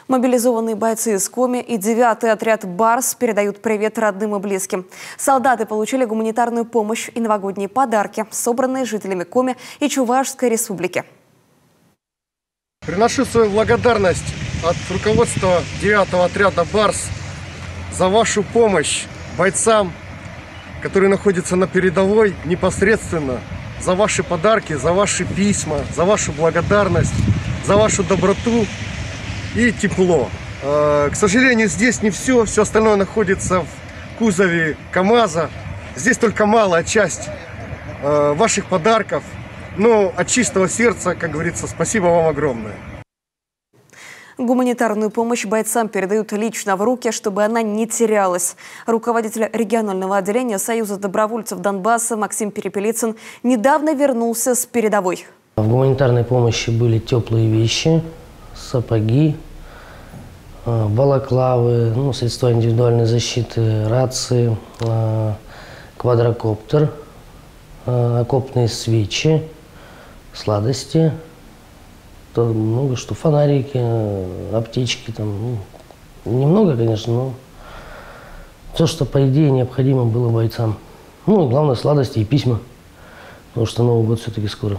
Мобилизованные бойцы из Коми и 9-й отряд «Барс» передают привет родным и близким. Солдаты получили гуманитарную помощь и новогодние подарки, собранные жителями Коми и Чувашской республики. Приношу свою благодарность от руководства 9-го отряда «Барс» за вашу помощь бойцам, которые находятся на передовой непосредственно, за ваши подарки, за ваши письма, за вашу благодарность, за вашу доброту и тепло. К сожалению, здесь не все. Все остальное находится в кузове КАМАЗа. Здесь только малая часть ваших подарков. Но от чистого сердца, как говорится, спасибо вам огромное. Гуманитарную помощь бойцам передают лично в руки, чтобы она не терялась. Руководитель регионального отделения Союза добровольцев Донбасса Максим Перепелицын недавно вернулся с передовой. В гуманитарной помощи были теплые вещи, сапоги, балаклавы, средства индивидуальной защиты, рации, квадрокоптер, окопные свечи, сладости, много что, фонарики, аптечки, немного, конечно, но все, что по идее необходимо было бойцам. Ну и главное, сладости и письма, потому что Новый год все-таки скоро.